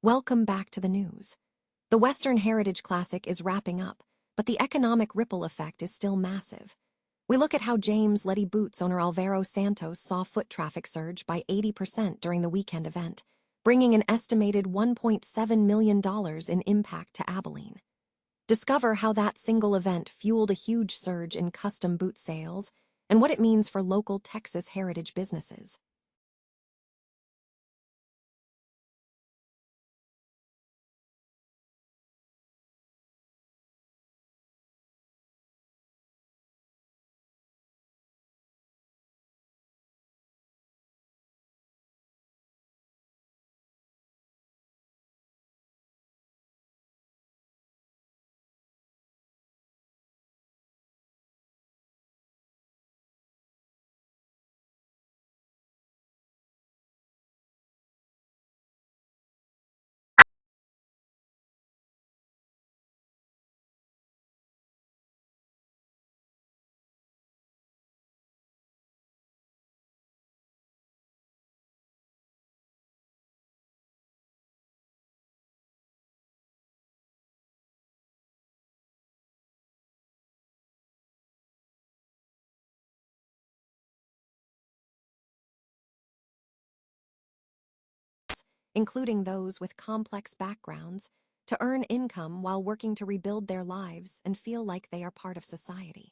Welcome back to the news. The Western Heritage Classic is wrapping up, but the economic ripple effect is still massive. We look at how James Letty Boots owner Alvaro Santos saw foot traffic surge by 80% during the weekend event, bringing an estimated $1.7 million in impact to Abilene. Discover how that single event fueled a huge surge in custom boot sales and what it means for local Texas heritage businesses. Including those with complex backgrounds, to earn income while working to rebuild their lives and feel like they are part of society.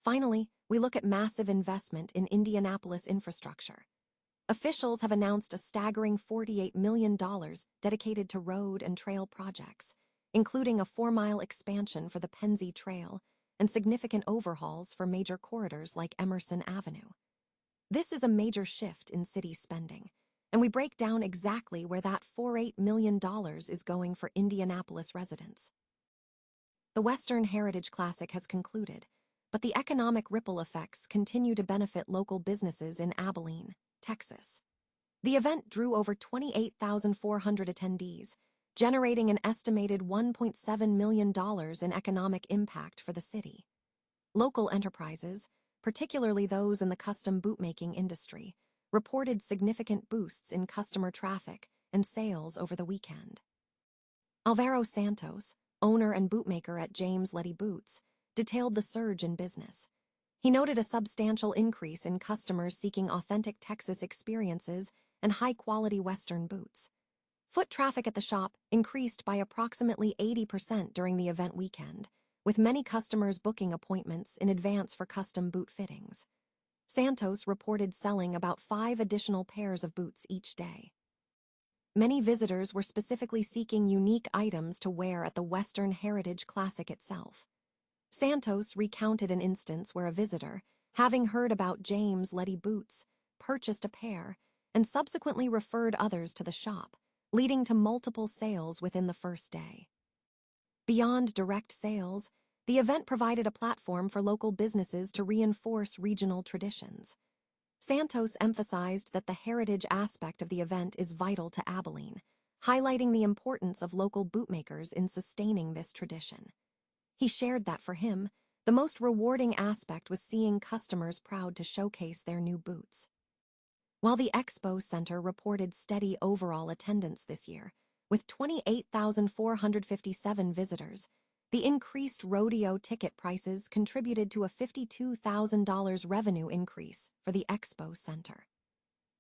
Finally, we look at massive investment in Indianapolis infrastructure. Officials have announced a staggering $48 million dedicated to road and trail projects, including a 4-mile expansion for the Pennsy Trail and significant overhauls for major corridors like Emerson Avenue. This is a major shift in city spending, and we break down exactly where that $48 million is going for Indianapolis residents. The Western Heritage Classic has concluded, but the economic ripple effects continue to benefit local businesses in Abilene, Texas. The event drew over 28,400 attendees, generating an estimated $1.7 million in economic impact for the city. Local enterprises, particularly those in the custom bootmaking industry, reported significant boosts in customer traffic and sales over the weekend. Alvaro Santos, owner and bootmaker at James Letty Boots, detailed the surge in business. He noted a substantial increase in customers seeking authentic Texas experiences and high-quality Western boots. Foot traffic at the shop increased by approximately 80% during the event weekend, with many customers booking appointments in advance for custom boot fittings. Santos reported selling about 5 additional pairs of boots each day. Many visitors were specifically seeking unique items to wear at the Western Heritage Classic itself. Santos recounted an instance where a visitor, having heard about James Letty Boots, purchased a pair and subsequently referred others to the shop, leading to multiple sales within the first day. Beyond direct sales, the event provided a platform for local businesses to reinforce regional traditions. Santos emphasized that the heritage aspect of the event is vital to Abilene, highlighting the importance of local bootmakers in sustaining this tradition. He shared that for him, the most rewarding aspect was seeing customers proud to showcase their new boots. While the Expo Center reported steady overall attendance this year, with 28,457 visitors, the increased rodeo ticket prices contributed to a $52,000 revenue increase for the Expo Center.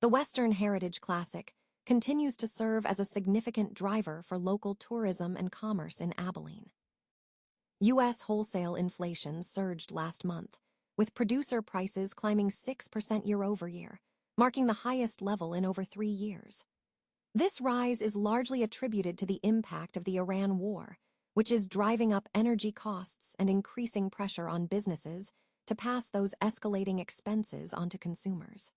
The Western Heritage Classic continues to serve as a significant driver for local tourism and commerce in Abilene. U.S. wholesale inflation surged last month, with producer prices climbing 6% year-over-year, marking the highest level in over 3 years. This rise is largely attributed to the impact of the Iran war, which is driving up energy costs and increasing pressure on businesses to pass those escalating expenses onto consumers.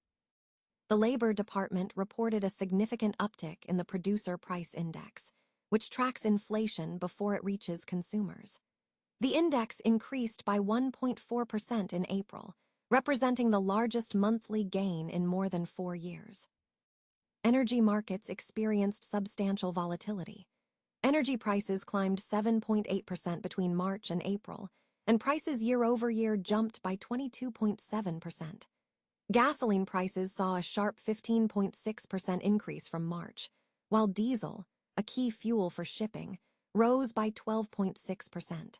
The Labor Department reported a significant uptick in the Producer Price Index, which tracks inflation before it reaches consumers. The index increased by 1.4% in April, representing the largest monthly gain in more than 4 years. Energy markets experienced substantial volatility. Energy prices climbed 7.8% between March and April, and prices year-over-year jumped by 22.7%. Gasoline prices saw a sharp 15.6% increase from March, while diesel, a key fuel for shipping, rose by 12.6%.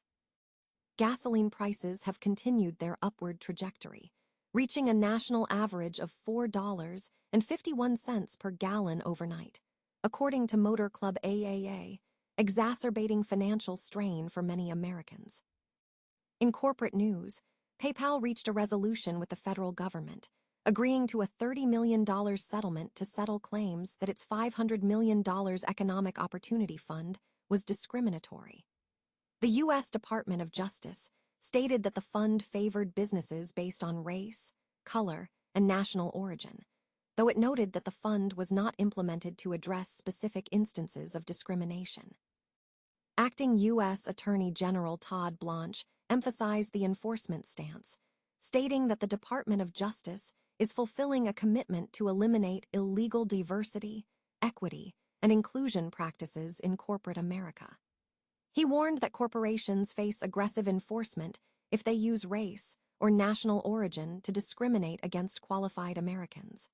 Gasoline prices have continued their upward trajectory, reaching a national average of $4.51 per gallon overnight, according to Motor Club AAA, exacerbating financial strain for many Americans. In corporate news, PayPal reached a resolution with the federal government, agreeing to a $30 million settlement to settle claims that its $500 million Economic Opportunity Fund was discriminatory. The U.S. Department of Justice stated that the fund favored businesses based on race, color, and national origin, though it noted that the fund was not implemented to address specific instances of discrimination. Acting U.S. Attorney General Todd Blanche emphasized the enforcement stance, stating that the Department of Justice is fulfilling a commitment to eliminate illegal diversity, equity, and inclusion practices in corporate America. He warned that corporations face aggressive enforcement if they use race or national origin to discriminate against qualified Americans.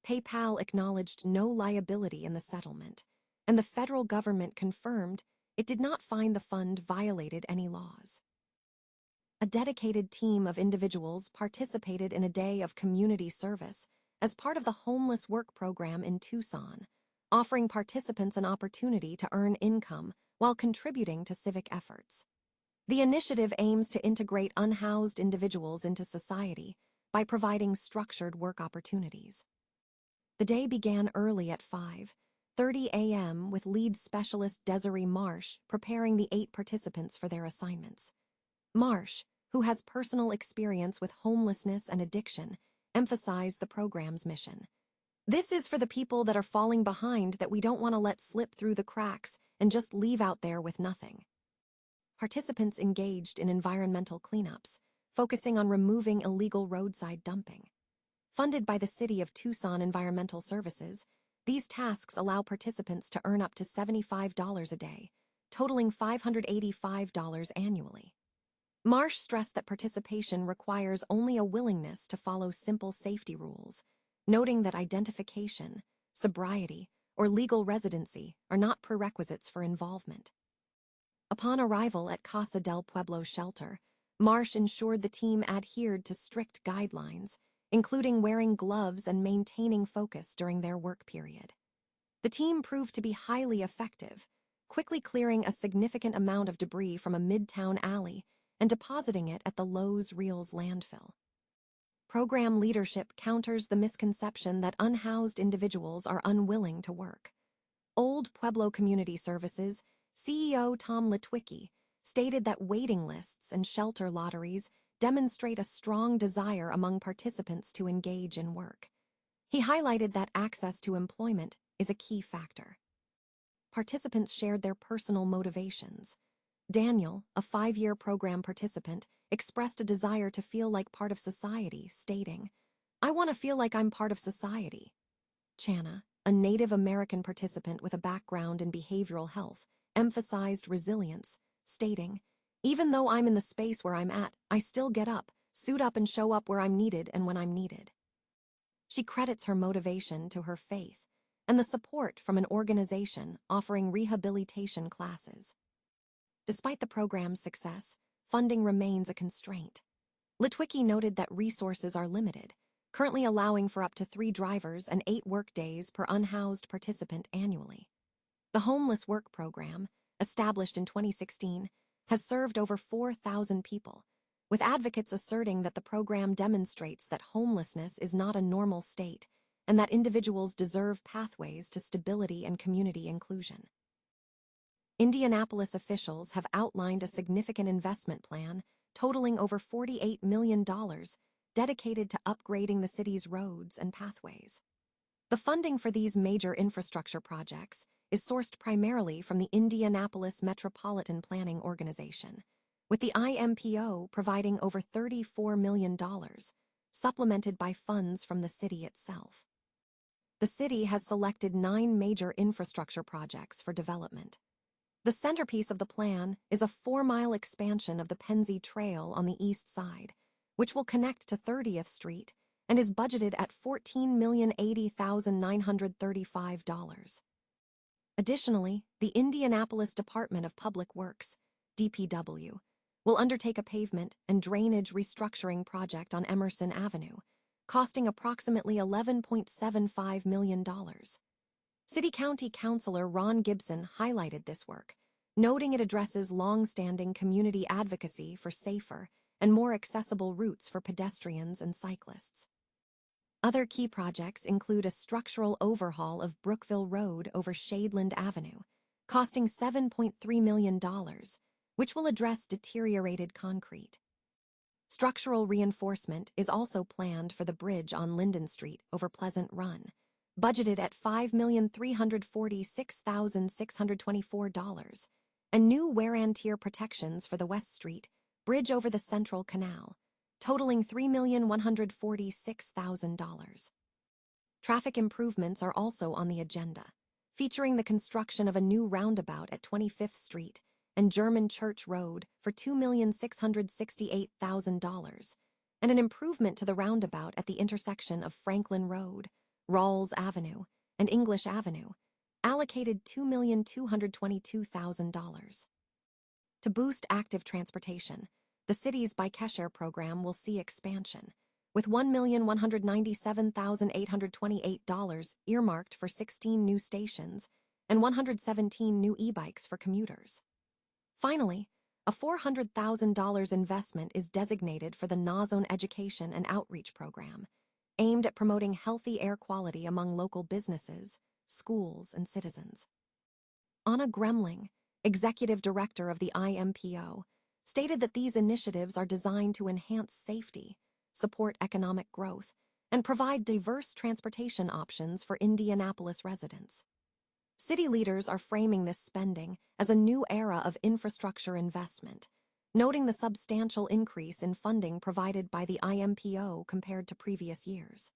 PayPal acknowledged no liability in the settlement, and the federal government confirmed it did not find the fund violated any laws. A dedicated team of individuals participated in a day of community service as part of the Homeless Work Program in Tucson, offering participants an opportunity to earn income while contributing to civic efforts. The initiative aims to integrate unhoused individuals into society by providing structured work opportunities. The day began early at 5:30 a.m. with lead specialist Desiree Marsh preparing the 8 participants for their assignments. Marsh, who has personal experience with homelessness and addiction, emphasized the program's mission. This is for the people that are falling behind that we don't want to let slip through the cracks and just leave out there with nothing. Participants engaged in environmental cleanups, focusing on removing illegal roadside dumping. Funded by the City of Tucson Environmental Services, these tasks allow participants to earn up to $75 a day, totaling $585 annually. Marsh stressed that participation requires only a willingness to follow simple safety rules, noting that identification, sobriety, or legal residency are not prerequisites for involvement. Upon arrival at Casa del Pueblo shelter, Marsh ensured the team adhered to strict guidelines, including wearing gloves and maintaining focus during their work period. The team proved to be highly effective, quickly clearing a significant amount of debris from a midtown alley and depositing it at the Lowe's Reels landfill. Program leadership counters the misconception that unhoused individuals are unwilling to work. Old Pueblo Community Services CEO Tom Litwicki stated that waiting lists and shelter lotteries demonstrate a strong desire among participants to engage in work. He highlighted that access to employment is a key factor. Participants shared their personal motivations. Daniel, a 5-year program participant, expressed a desire to feel like part of society, stating, "I want to feel like I'm part of society." Chana, a Native American participant with a background in behavioral health, emphasized resilience, stating, "Even though I'm in the space where I'm at, I still get up, suit up and show up where I'm needed and when I'm needed." She credits her motivation to her faith and the support from an organization offering rehabilitation classes. Despite the program's success, funding remains a constraint. Litwicki noted that resources are limited, currently allowing for up to 3 drivers and 8 workdays per unhoused participant annually. The Homeless Work Program, established in 2016, has served over 4,000 people, with advocates asserting that the program demonstrates that homelessness is not a normal state and that individuals deserve pathways to stability and community inclusion. Indianapolis officials have outlined a significant investment plan totaling over $48 million dedicated to upgrading the city's roads and pathways. The funding for these major infrastructure projects is sourced primarily from the Indianapolis Metropolitan Planning Organization, with the IMPO providing over $34 million, supplemented by funds from the city itself. The city has selected 9 major infrastructure projects for development. The centerpiece of the plan is a 4-mile expansion of the Pennsy Trail on the east side, which will connect to 30th Street and is budgeted at $14,080,935. Additionally, the Indianapolis Department of Public Works, DPW, will undertake a pavement and drainage restructuring project on Emerson Avenue, costing approximately $11.75 million. City-County Councilor Ron Gibson highlighted this work, noting it addresses long-standing community advocacy for safer and more accessible routes for pedestrians and cyclists. Other key projects include a structural overhaul of Brookville Road over Shadeland Avenue, costing $7.3 million, which will address deteriorated concrete. Structural reinforcement is also planned for the bridge on Linden Street over Pleasant Run, budgeted at $5,346,624, and new wear and tear protections for the West Street bridge over the Central Canal, totaling $3,146,000. Traffic improvements are also on the agenda, featuring the construction of a new roundabout at 25th Street and German Church Road for $2,668,000, and an improvement to the roundabout at the intersection of Franklin Road, Rawls Avenue, and English Avenue, allocated $2,222,000. To boost active transportation, the city's bike-share program will see expansion, with $1,197,828 earmarked for 16 new stations and 117 new e-bikes for commuters. Finally, a $400,000 investment is designated for the NAZONE Education and Outreach Program, aimed at promoting healthy air quality among local businesses, schools, and citizens. Anna Gremling, executive director of the IMPO, stated that these initiatives are designed to enhance safety, support economic growth, and provide diverse transportation options for Indianapolis residents. City leaders are framing this spending as a new era of infrastructure investment, noting the substantial increase in funding provided by the IMPO compared to previous years.